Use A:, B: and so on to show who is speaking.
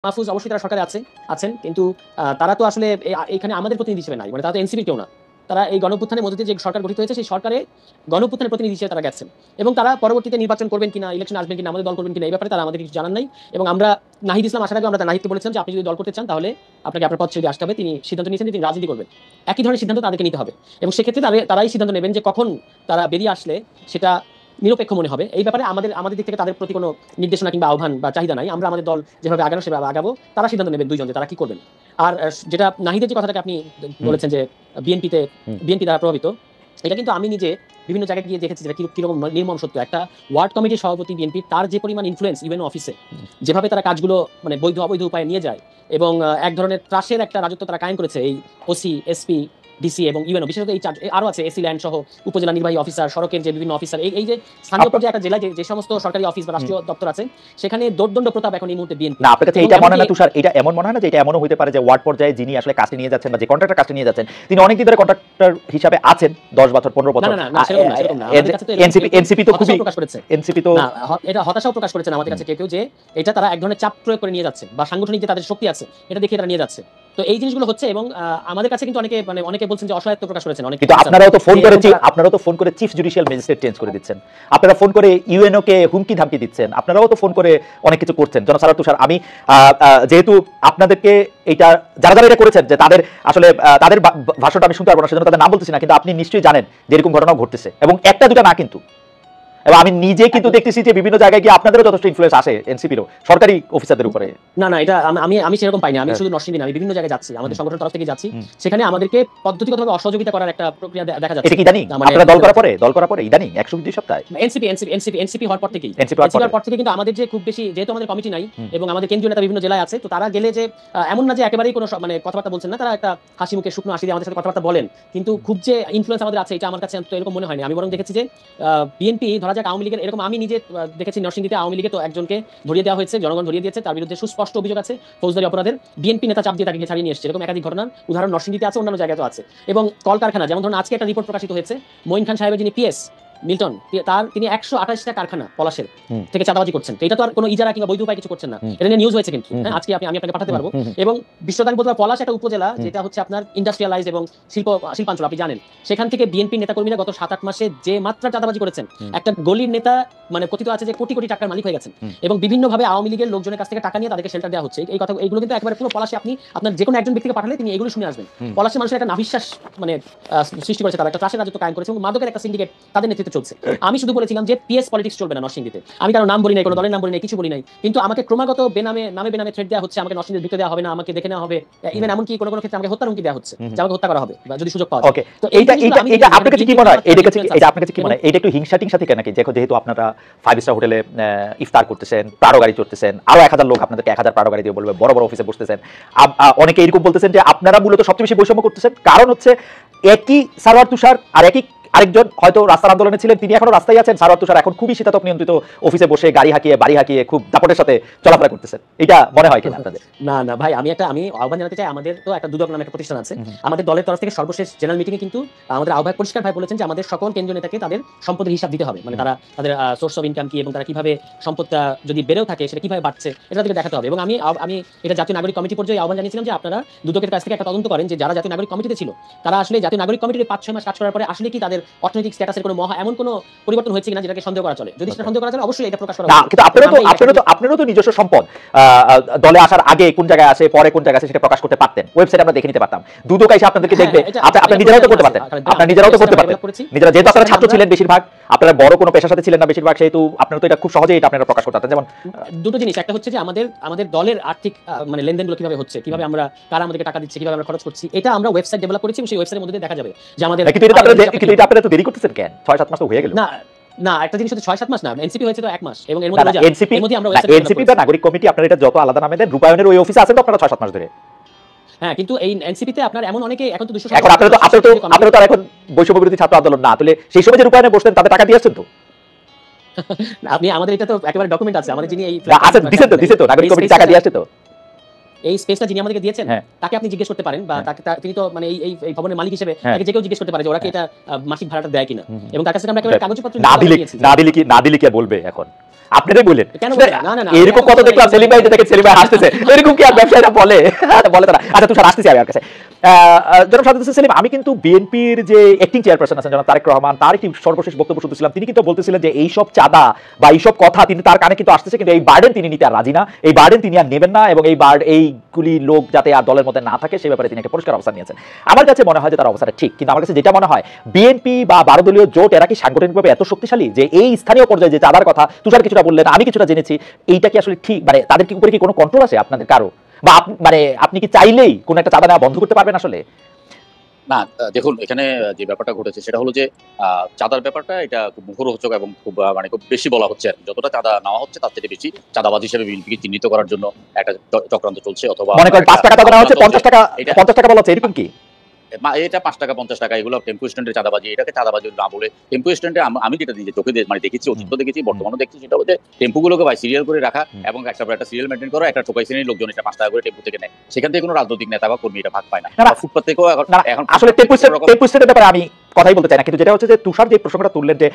A: মাহফুজ অবশ্যই তারা সরকারে আছেন কিন্তু তারা তো আসলে এখানে আমাদের প্রতিনিধি হিসেবে নাই, মানে তারা তো এনসিপির কেউ না। তারা এই গণঅভ্যুত্থানের মধ্যে দিয়ে যে সরকার গঠিত হয়েছে সেই সরকারে গণঅভ্যুত্থানের প্রতিনিধি হিসেবে তারা গেছেন এবং তারা পরবর্তীতে নির্বাচন করবেন কিনা, ইলেকশন আসবেন কিনা, আমাদের দল করবেন কিনা এই ব্যাপারে তারা আমাদের কিছু জানান নাই। এবং আমরা নাহিদ ইসলাম আসার আগে আমরা নাহিদকে বলেছিলাম যে আপনি যদি দল করতে চান তাহলে আপনাকে আপনার পদ ছেড়ে আসতে হবে। তিনি সিদ্ধান্ত নিয়েছেন যে তিনি রাজনীতি করবেন। একই ধরনের সিদ্ধান্ত তাদেরকে নিতে হবে এবং সেক্ষেত্রে তারাই সিদ্ধান্ত নেবেন যে কখন তারা বেরিয়ে আসলে সেটা নিরপেক্ষ মনে হবে। এই ব্যাপারে আমাদের দিক থেকে তাদের প্রতি কোনো নির্দেশনা কিংবা আহ্বান বা চাহিদা নাই। আমরা আমাদের দল যেভাবে আগানো সেভাবে আগাবো, তারা সিদ্ধান্ত নেবেন দুইজন যে তারা কি করবেন। আর যেটা নাহিদের যে কথাটাকে আপনি বলেছেন যে বিএনপি দ্বারা প্রভাবিত, এটা কিন্তু আমি নিজে বিভিন্ন জায়গায় গিয়ে দেখেছি যেটা কিরকম নির্মম সত্য। একটা ওয়ার্ড কমিটির সভাপতি বিএনপি, তার যে পরিমাণ ইনফ্লুয়েন্স ইভেন অফিসে, যেভাবে তারা কাজগুলো মানে বৈধ অবৈধ উপায়ে নিয়ে যায় এবং এক ধরনের ত্রাসের একটা রাজত্ব তারা কায়েম করেছে এই ওসি, এসপি, ডিসি এবং ইউএনও, বিশেষত এই আরো আছে এসি ল্যান্ড সহ উপজেলা নির্বাহী অফিসার, সড়কের যে বিভিন্ন অফিসার, এই যে স্থানীয় পর্যায়ে একটা জেলায় যে সমস্ত সরকারি অফিস বা রাষ্ট্রীয় দপ্তর আছে সেখানে দোর্দণ্ড প্রতাপ এখন এই মুহূর্তে বিএনপি।
B: না, আপনার কাছে এটা মনে হয় না তুষার, এটা এমন মনে হয় না যে এটা এমনও হতে পারে যে ওয়ার্ড পর্যায়ে যিনি আসলে কাজটি নিয়ে যাচ্ছেন বা যে কন্ট্রাক্টর কাজটি নিয়ে যাচ্ছেন তিনি অনেকদিন ধরে কন্ট্রাক্টর হিসাবে আছেন, 10 বছর 15 বছর।
A: না, সেরকম না। আমাদের কাছে তো
B: এনসিপি তো খুবই
A: প্রকাশ করেছে,
B: এনসিপি তো
A: না এটা হতাশাও প্রকাশ করেছেন আমাদের কাছে কেউ যে এটা তারা এক ধরনের চাপ প্রয়োগ করে নিয়ে যাচ্ছে বা সাংগঠনিক যে তাদের শক্তি আছে এটা দেখিয়ে তারা নিয়ে যাচ্ছে। তো এই জিনিসগুলো হচ্ছে এবং আমাদের কাছে কিন্তু অনেকে বলছেন যে অসহায়ত্ব প্রকাশ করেছেন অনেকে।
B: কিন্তু আপনারাও তো ফোন করে চিফ জুডিশিয়াল ম্যাজিস্ট্রেট চেঞ্জ করে দিচ্ছেন, আপনারা ফোন করে ইউএনও কে হুমকি ধামকি দিচ্ছেন, আপনারাও তো ফোন করে অনেক কিছু করছেন। জনাব সারাওয়ার তুষার, আমি যেহেতু আপনাদেরকে এটা যারা এটা করেছেন যে তাদের আসলে তাদের ভাষণটা আমি শুনতে পারবো না, সেজন্য তাদের নাম বলতেছি না, কিন্তু আপনি নিশ্চয়ই জানেন যে এরকম ঘটনাও ঘটতেছে এবং একটা দুটা না কিন্তু। এবং আমি নিজে কিন্তু দেখতেছি যে বিভিন্ন জায়গায় গিয়ে আপনাদেরও যথেষ্ট ইনফ্লুয়েন্স আসে এনসিপিরও সরকারি অফিসারদের উপরে।
A: না, এটা আমি সেরকম পাইনি। আমি শুধু নরসিংদী না, আমি বিভিন্ন জায়গায় যাচ্ছি, আমাদের সংগঠনের তরফ থেকে যাচ্ছি, সেখানে আমাদেরকে পদ্ধতিগতভাবে অসহযোগিতা করার একটা প্রক্রিয়া দেখা যাচ্ছে।
B: এটা কি ইদানিং আপনারা দল করার পরে ইদানিং 102 সপ্তাহে
A: এনসিপি হওয়ার পর থেকেই হওয়ার পর থেকে কিন্তু আমাদের যে খুব বেশি, যেহেতু আমাদের কমিটি নাই এবং আমাদের কেন্দ্রীয় নেতা বিভিন্ন জেলায় আছে, তো তারা গেলে যে এমন না যে একেবারেই কোনো মানে কথাবার্তা বলছেন না, তারা একটা হাসি মুখে শুকনো হাসি দিয়ে আমাদের সাথে কথাবার্তা বলেন, কিন্তু খুব যে ইনফ্লুয়েন্স আমাদের আছে এটা আমার কাছে তো এরকম মনে হয়নি। আমি বরং দেখেছি যে বিএনপি ধরা যাক আওয়ামী লীগের, এরকম আমি নিজে দেখেছি নরসিংদীতে আওয়ামী লীগে তো একজনকে ধরিয়ে দেওয়া হয়েছে, জনগণ ধরিয়ে দিয়েছে, তার বিরুদ্ধে সুস্পষ্ট অভিযোগ আছে ফৌজদারি অপরাধের, বিএনপি নেতা চাপ দিয়ে তাকে ছাড়িয়ে নিয়ে এসেছে। এরকম একাধিক ঘটনার উদাহরণ নরসিংদীতে আছে, অন্যান্য জায়গায় তো আছে। এবং কলকারখানা, যেমন ধরুন আজকে একটা রিপোর্ট প্রকাশিত হয়েছে, মঈন খান সাহেবের যিনি পিএস মিল্টন, তিনি 128টা কারখানা পলাশের থেকে চাঁদাবাজি করছেন। তো এটা তো আর কোনো ইজারা কিংবা বৈধ উপায় কিছু করছেন না, এটা নিয়ে নিউজ হয়েছে কিন্তু আজকে আমি আপনাকে পাঠাতে পারবো। এবং বিশ্বদান বলতে পলাশ একটা উপজেলা যেটা হচ্ছে আপনার ইন্ডাস্ট্রিয়ালাইজ এবং শিল্পাঞ্চল, আপনি জানেন সেখান থেকে বিএনপি নেতাকর্মীরা গত 7-8 মাসে যে মাত্রা চাঁদাবাজি করেছেন, একটা গলির নেতা মানে কথিত আছে যে কোটি কোটি টাকার মালিক হয়ে গেছেন এবং বিভিন্নভাবে আওয়ামী লীগের লোকজনের কাছ থেকে টাকা নিয়ে তাদেরকে শেল্টার দেওয়া হচ্ছে। এইগুলো কিন্তু একেবারে পুরো পলাশে, আপনি আপনার যে কোনো একজন ব্যক্তিকে পাঠালে তিনি এগুলো শুনে আসবেন। পলাশের মানুষের একটা নাভিশ্বাস মানে সৃষ্টি করেছে, তারা একটা ত্রাসের রাজত্ব কায়েম করেছে এবং মাদকের একটা সিন্ডিকেট তাদের নেতৃত্বে চলছে। আমি শুধু বলেছিলাম যে পিএস পলিটিক্স চলবে না নরসিংদীতে। আমি কারো নাম বলি নাই, কোনো দলের নাম বলি নাই, কিছু বলি নাই, কিন্তু আমাকে ক্রমাগত বেনামে থ্রেট দেওয়া হচ্ছে, আমাকে নরসিংদীতে ঢুকতে দেওয়া হবে না, আমাকে দেখে নেওয়া হবে, ইভেন এমনকি কোনো ক্ষেত্রে আমাকে হত্যার হুমকি দেওয়া হচ্ছে যে আমাকে হত্যা করা হবে যদি সুযোগ পাওয়া যায়।
B: ওকে, তো এটা আপনার কাছে কি মনে হয়, এটা আপনার কাছে কি মনে হয়, এটা একটু হিংসা টিংসা থেকে নাকি? যেহেতু আপনারা 5 স্টার হোটেলে ইফতার করতেছেন, প্রাড়ো গাড়ি চড়তেছেন, আরো 1000 লোক আপনাদেরকে 1000 প্রাড়ো গাড়ি দিয়ে বলবে, বড় বড় অফিসে বসতেছেন, অনেকে এরকম বলতেছেন যে আপনারা মূলত সবচেয়ে বেশি বৈষম্য করতেছেন, কারণ হচ্ছে একই সারোয়ার তুষার আর আরেকজন হয়তো রাস্তার আন্দোলনে ছিলেন, তিনি এখনো রাস্তায় আছেন, সারোয়ার তুষার এখন খুবই শীতাতপ নিয়ন্ত্রিত অফিসে বসে গাড়ি হাঁকিয়ে বাড়ি হাঁকিয়ে খুব দাপটের সাথে চলাফেরা করতেছেন। এটা মনে হয় কিনা আপনাদের?
A: না ভাই, আমি আহ্বান জানাতে চাই। আমাদের তো একটা দুদক নামে একটা প্রতিষ্ঠান আছে, আমাদের দলের তরফ থেকে সর্বশেষ জেনারেল মিটিং এ কিন্তু আমাদের আহ্বায়ক পরিষ্কার ভাই বলেছেন যে আমাদের সকল কেন্দ্রীয় নেতাকে তাদের সম্পদের হিসাব দিতে হবে, মানে তাদের সোর্স অফ ইনকাম কি এবং তারা কিভাবে সম্পদটা যদি বেড়েও থাকে সেটা কিভাবে বাড়ছে এটা থেকে দেখাতে হবে। এবং আমি এটা জাতীয় নাগরিক কমিটি পর্যায়ে আহ্বান জানিয়েছিলাম যে আপনারা দুদকের কাছ থেকে একটা তদন্ত করেন যে যারা জাতীয় নাগরিক কমিটিতে ছিল তারা আসলে জাতীয় নাগরিক কমিটির 5-6 মাস কাজ করার পরে আসলে কি তাদের অর্থনৈতিক স্ট্যাটাসের কোনো এমন কোনো পরিবর্তন হয়েছে কিনা যেটাকে সন্দেহ করা চলে। যদি সেটা সন্দেহ করা চলে অবশ্যই এটা প্রকাশ করা
B: না, কিন্তু আপনারও তো নিজস্ব সম্পদ দলে আসার আগে কোন জায়গায় আছে পরে কোন জায়গায় আছে সেটা প্রকাশ করতে পারতেন, ওয়েবসাইটে আমরা দেখে নিতে পারতাম, দুদক এসে আপনাদেরকে দেখবে, আপনারা নিজেরাও তো করতে পারতেন, নিজেরা যেহেতু আপনারা ছাত্র ছিলেন বেশিরভাগ, আপনারা বড় কোনো পেশার সাথে ছিলেন না বেশিরভাগ, সেহেতু আপনারা তো এটা খুব সহজেই এটা আপনারা প্রকাশ করতে পারতেন। যেমন
A: দুটো জিনিস, একটা হচ্ছে যে আমাদের দলের আর্থিক মানে লেনদেনগুলো কিভাবে হচ্ছে, কিভাবে আমরা কারা আমাদেরকে টাকা দিচ্ছে, কিভাবে আমরা খরচ করছি, এটা আমরা ওয়েবসাইট ডেভেলপ করেছি এবং সেই ওয়েবসাইটের মধ্যে দেখা যাবে যে আমাদের।
B: কিন্তু এটা আপনারা তো দেরি করতেছেন কেন? 6-7 মাস তো হয়ে গেল।
A: না, একটা জিনিস হচ্ছে 6-7 মাস না, এনসিপি হয়েছে তো 1 মাস এবং এর মধ্যে আমরা
B: এনসিপি বা নাগরিক কমিটি আপনারা এটা যত আলাদা নামে দেন, রূপায়ণের ওই অফিসে আছেন তো আপনারা 6-7 মাস ধরে।
A: হ্যাঁ, কিন্তু এই এনসিপি তে আপনার এমন অনেকে এখন তো 200
B: এখন আপনারা তো এখন বৈষম্য বিরোধী ছাত্র আন্দোলন না, তাহলে সেই সময় যে রূপায়ণে বসতেন তাদের টাকা দিয়ে আসছেন তো?
A: আপনি আমাদের এটা তো একেবারে ডকুমেন্ট আছে, আমাদের যিনি এই
B: দিছে তো নাগরিক কমিটি টাকা দিয়ে আসছে তো।
A: এই স্পেসটা যিনি আমাদেরকে দিয়েছেন তাকে আপনি জিজ্ঞেস করতে পারেন, বা তিনি তো মানে এই ভবনের মালিক হিসেবে তাকে যে কেউ জিজ্ঞেস করতে পারে যে ওরা কি এটা মাসিক ভাড়াটা দেয় কিনা, এবং তার কাছে আমরা একেবারে কাগজপত্র
B: না দিলে কি বলবে এখন? আপনারাই বলেন
A: কেন বলবেন? না, না, না,
B: এরকম কত দেখলাম সেলিম ভাই দেখে সেলিম ভাই হাসতেছে, এরকম কি আর ব্যবসায়ীরা বলে? বলে তারা। আচ্ছা তুষার আসতেছি আমি আপনার কাছে। জনাব সাজ্জাদ হোসেন সেলিম, আমি কিন্তু বিএনপির যে অ্যাক্টিং চেয়ারপারসন আছেন জনাব তারেক রহমান, তার একটি সর্বশেষ বক্তব্য শুনতেছিলাম, তিনি কিন্তু বলতেছিলেন যে এইসব চাঁদা বা এইসব কথা তিনি তার কানে কিন্তু আসতেছে, কিন্তু এই বার্ডেন তিনি নিতে আর রাজি না, এই বার্ডেন তিনি আর নেবেন না, এবং এইগুলি লোক যাতে আর দলের মধ্যে না থাকে সে ব্যাপারে তিনি একটা পরিষ্কার অবস্থান নিয়েছেন। আমার কাছে মনে হয় যে তার অবস্থাটা ঠিক, কিন্তু আমার কাছে যেটা মনে হয় বিএনপি বা 12 দলীয় জোট এরা কি সাংগঠনিকভাবে এত শক্তিশালী যে এই স্থানীয় পর্যায়ে যে চাঁদার কথা তুষার কিছুটা বললেন, আমি কিছুটা জেনেছি, এইটা কি আসলে ঠিক, মানে তাদের কি উপরে কি কোনো কন্ট্রোল আছে আপনাদের কারো, বা মানে আপনি কি চাইলেই কোনো একটা চাঁদা নেওয়া বন্ধ করতে পারবেন আসলে?
C: না, দেখুন এখানে যে ব্যাপারটা ঘটেছে সেটা হলো যে চাঁদার ব্যাপারটা এটা খুব মুখরোচক এবং খুব মানে খুব বেশি বলা হচ্ছে আর কি। যতটা চাঁদা নেওয়া হচ্ছে তার থেকে বেশি চাঁদাবাজ হিসেবে বিএনপিকে চিহ্নিত করার জন্য একটা চক্রান্ত চলছে, অথবা
B: মনে করেন 5 টাকা চাঁদা নেওয়া হচ্ছে, 50 টাকা
C: এটা
B: 50 টাকা বলা হচ্ছে, এরকম কি?
C: এটা 5 টাকা 50 টাকা এগুলো টেম্পো স্ট্যান্ডের চাঁদাবাজি, এটাকে চাঁদাবাজি না বলে টেম্পো স্ট্যান্ডে আমি যেটা নিজে চোখে মানে দেখেছি, অতীত দেখেছি, বর্তমানে দেখছি, সেটা হচ্ছে টেম্পোগুলোকে ভাই সিরিয়াল করে রাখা এবং একটা সিরিয়াল মেনটেন করা, একটা টোকাই শ্রেণীর লোকজন এটা 5 টাকা করে টেম্পো থেকে নেয়, সেখান থেকে কোনো রাজনৈতিক নেতা বা কর্মী এটা ভাগ পায় না। ফুটপাত থেকেও এখন
B: আসলে টেম্পো স্ট্যান্ডের ব্যাপারে আমি কথাই বলতে চাই না, কিন্তু যেটা হচ্ছে যে তুষার যে প্রসঙ্গটা তুললেন যে